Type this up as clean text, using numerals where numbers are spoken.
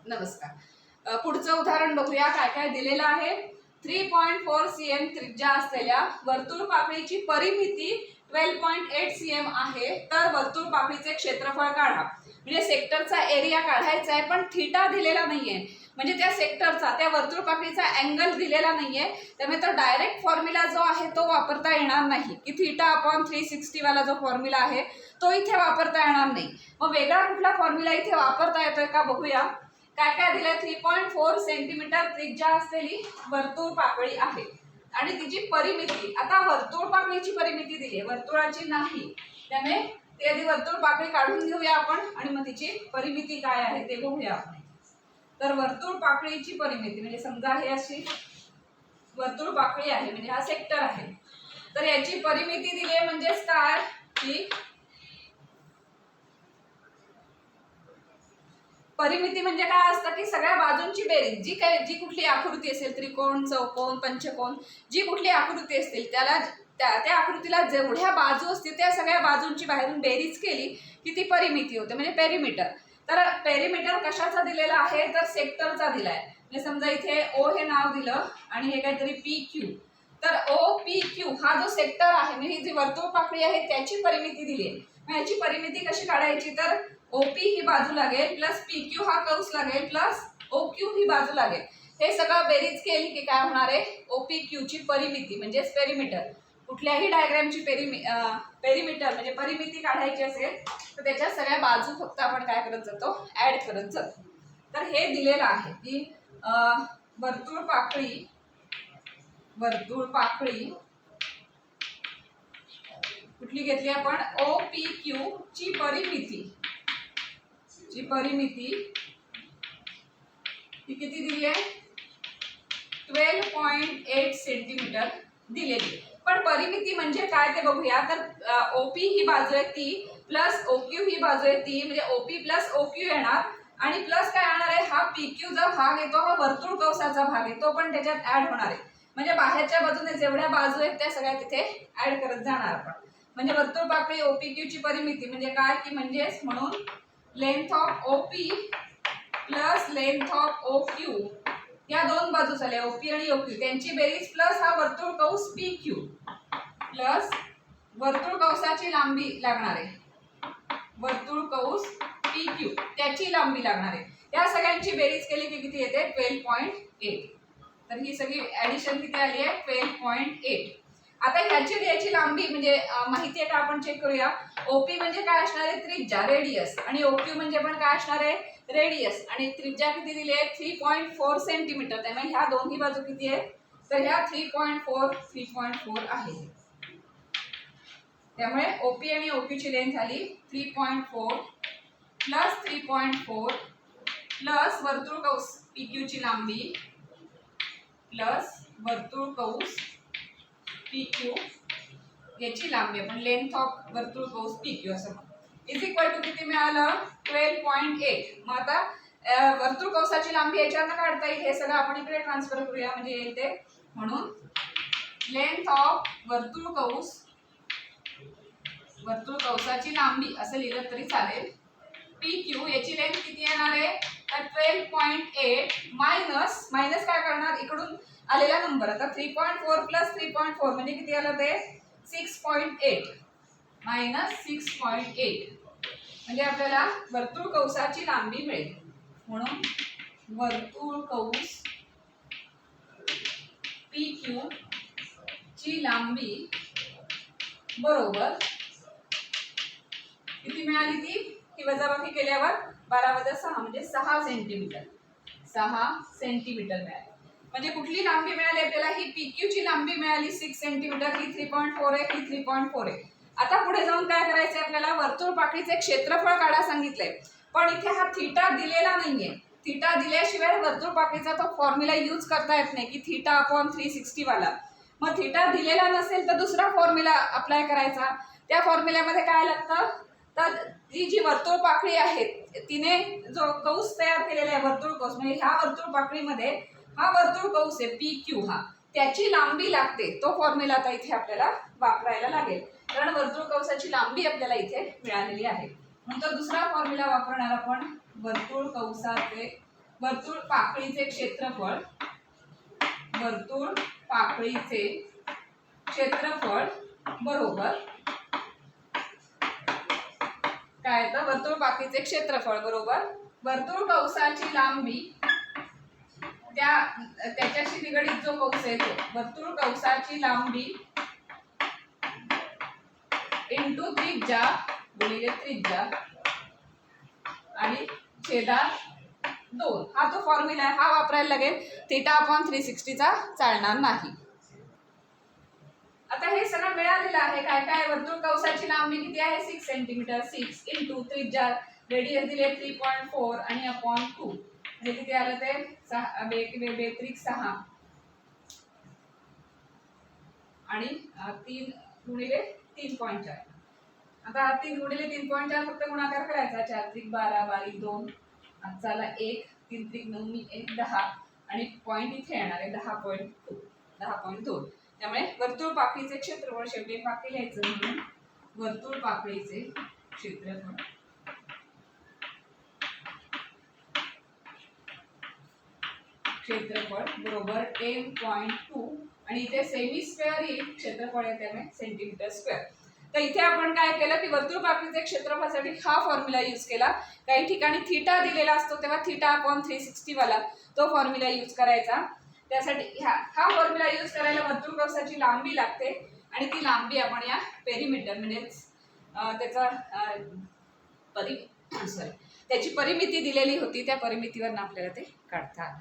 नमस्कार. पुढचं उदाहरण बघूया काय काय दिलेलं आहे. 3.4 cm त्रिज्या असलेल्या वर्तुळ पाकळीची परिमिती 12.8 cm आहे. तर वर्तुळ पाकळीचे क्षेत्रफळ काढा. म्हणजे सेक्टरचा एरिया काढायचा आहे पण थीटा दिलेला नाहीये. म्हणजे त्या सेक्टरचा त्या वर्तुळ पाकळीचा अँगल दिलेला नाहीये. त्यामुळे तो डायरेक्ट फॉर्म्युला जो आहे तो वापरता येणार नाही की θ/360 वाला जो फॉर्म्युला आहे तो इथे वापरता येणार नाही. मग वेगळा कुठला फॉर्म्युला इथे वापरता येतोय का बघूया. काय काय दिलंय. 3.4 सेंटीमीटर त्रिज्या असलेली वर्तुळ पाकळी आहे आणि तिची परिमिती. आता वर्तुळ पाकळीची परिमिती दिली आहे, वर्तुळाची नाही. त्यामुळे ती आधी वर्तुळ पाकळी काढून घेऊया आपण आणि मग तिची परिमिती काय आहे ते बघूया आपण. तर वर्तुळ पाकळीची परिमिती म्हणजे समजा हे अशी वर्तुळ पाकळी आहे म्हणजे हा सेक्टर आहे. तर याची परिमिती दिली आहे म्हणजेच काय की परिमिती म्हणजे काय असतं की सगळ्या बाजूंची बेरीज जी कुठली आकृती असेल, त्रिकोण, चौकोन, पंचकोन, जी कुठली आकृती असतील त्याला त्या आकृतीला जेवढ्या बाजू असतील त्या सगळ्या बाजूंची बाहेरून बेरीज केली की ती परिमिती होते म्हणजे पेरिमीटर. तर पेरिमीटर कशाचा दिलेला आहे तर सेक्टरचा दिलाय. म्हणजे समजा इथे ओ हे नाव दिलं आणि हे काहीतरी PQ. तर OPQ हा जो सेक्टर आहे म्हणजे ही जी वर्तुळ पाकळी आहे त्याची परिमिती दिली आहे. मग याची परिमिती कशी काढायची तर OP ही बाजू लागेल प्लस PQ हा कंस लागेल प्लस OQ ही बाजू लागेल. हे सगळं बेरीज केली की काय होणार आहे OPQ ची परिमिती म्हणजेच पेरिमीटर. कुठल्याही डायग्रामची पेरिमीटर म्हणजे परिमिती काढायची असेल तर त्याच्या सगळ्या बाजू फक्त आपण काय करत जातो ऍड करत जातो. तर हे दिलेलं आहे की वर्तुळ पाकळी कुठली घेतली आपण OPQ ची परिमिती ही किती दिली आहे 12.8 सेंटीमीटर दिलेली. पण परिमिती म्हणजे काय ते बघूया. तर OP ही बाजू आहे ती प्लस OQ ही बाजू आहे ती म्हणजे OP प्लस OQ येणार आणि प्लस काय येणार आहे हा PQ जो भाग येतो हा वर्तुळ कंसाचा भाग आहे तो पण त्याच्यात ऍड होणार आहे. म्हणजे बाहेरच्या बाजूने जेवढ्या बाजू आहेत त्या सगळ्या तिथे ऍड करत जाणार आपण. म्हणजे वर्तुळ पाकळी OPQ ची परिमिती म्हणजे काय की म्हणजेच म्हणून length of OP plus length of OQ या दोन बाजू झाल्या OP आणि OQ त्यांची बेरीज प्लस हा वर्तुळ कंस PQ प्लस वर्तुळ कंसाची लांबी लागणार आहे वर्तुळ कंस PQ त्याची लांबी लागणार आहे. या सगळ्यांची बेरीज केली की किती येते 12.8. तर ही सगळी ऍडिशन किती आली आहे 12.8. आता ह्याची लांबी म्हणजे माहिती आहे का आपण चेक करूया. OP म्हणजे काय असणार आहे त्रिज्या रेडियस आणि OQ म्हणजे पण काय असणार आहे रेडियस आणि त्रिज्या किती दिली आहे 3.4 सेंटीमीटर. त्यामुळे ह्या दोन्ही बाजू किती आहेत तर ह्या 3.4 आहे. त्यामुळे OP आणि OQ ची लेंथ झाली 3.4 प्लस 3.4 प्लस वर्तुळ कंस PQ ची लांबी प्लस वर्तुळ कंस PQ याची लांबी आपण लेंथ ऑफ वर्तुळ कंस PQ असं इज इक्वल टू किती मिळालं 12.8. मग आता वर्तुळ कंसाची लांबी याच्यानं काढता येईल. हे सगळं आपण इकडे ट्रान्सफर करूया म्हणजे येईल ते. म्हणून लेंथ ऑफ वर्तुळ कंसाची लांबी असं लिहिलं तरी चालेल. PQ याची लेंथ किती येणार आहे तर 12.8 मायनस काय करणार इकडून आलेला नंबर. आता 3.4 प्लस 3.4 म्हणजे किती आलं ते 6.8 मायनस 6.8 म्हणजे आपल्याला वर्तुळ कंसाची लांबी मिळेल. म्हणून वर्तुळ कंस PQ ची लांबी बरोबर किती मिळाली ती वजाबाकी केल्यावर 12 वजा 6 म्हणजे 6 सेंटीमीटर मिळाली. म्हणजे कुठली लांबी मिळाली आपल्याला ही PQ ची लांबी मिळाली 6 सेंटीमीटर. ही 3.4 आहे ही 3.4 आहे. आता पुढे जाऊन काय करायचंय आपल्याला वर्तुळ पाकळीचे क्षेत्रफळ काढा सांगितलंय. पण इथे हा थीटा दिलेला नाहीये. थीटा दिल्याशिवाय वर्तुळ पाकळीचा तो फॉर्म्युला यूज करता येत नाही की θ/360 वाला. मग थीटा दिलेला नसेल तर दुसरा फॉर्म्युला अप्लाय करायचा. त्या फॉर्म्युल्यामध्ये काय लागतं तर जी वर्तुळ पाकळी आहे तिने जो कंस तयार केलेला आहे वर्तुळ कंस म्हणजे ह्या वर्तुळ पाकळीमध्ये हा वर्तुळ कंस आहे PQ हा त्याची लांबी लागते. तो फॉर्म्युला आता इथे आपल्याला वापरायला लागेल कारण वर्तुळ कंसाची लांबी आपल्याला इथे मिळालेली आहे. म्हणून तो दुसरा फॉर्म्युला वापरणार आपण वर्तुळ कंसाचे वर्तुळ पाकळीचे क्षेत्रफळ, वर्तुळ पाकळीचे क्षेत्रफळ बरोबर काय येतं, वर्तुळ पाकळीचे क्षेत्रफळ बरोबर वर्तुळ कंसाची लांबी त्याच्याशी निगडित जो कंस येतो, वर्तुळ कंसाची लांबी इंटू त्रिज्या गुणिले त्रिज्या आणि छेदात 2, हा तो फॉर्म्युला आहे, हा वापरायला लागेल. θ/360 चा चालणार नाही. आता हे सगळं मिळालेलं आहे. काय काय, वर्तुळ कंसाची लांबी किती आहे 6 सेंटीमीटर, 6 इंटू त्रिज्या रेडियस दिले 3.4 आणि अपॉन 2 म्हणजे किती आलं ते 6 आणि 3 गुणिले 3.4. आता 3 गुणिले 3.4 फक्त गुणाकार करायचा, 4 त्रिक 12 12 2 आजचाला 1 3 त्रिक 9 मी 1 10 आणि पॉइंट इथे येणार आहे 10.2. त्यामुळे वर्तुळ पाकळीचे क्षेत्रफळ शेवटी पाकळी लिहायचं म्हणून वर्तुळ पाकळीचे क्षेत्रफळ बरोबर 10.2 आणि इथे सेमी स्क्वेअर येईल, क्षेत्रफळ आहे त्यामुळे सेंटीमीटर स्क्वेअर. तर इथे आपण काय केलं की वर्तुळ पाकळीचे क्षेत्रफळासाठी हा फॉर्म्युला यूज केला. काही ठिकाणी थीटा दिलेला असतो तेव्हा θ/360 वाला तो फॉर्म्युला यूज करायचा. त्यासाठी हा फॉर्म्युला यूज करायला वर्तुळ कंसाची लांबी लागते आणि ती लांबी आपण या पेरिमीटर म्हणजे त्याचा त्याची परिमिती दिलेली होती, त्या परिमितीवरून आपल्याला ते काढता आलं.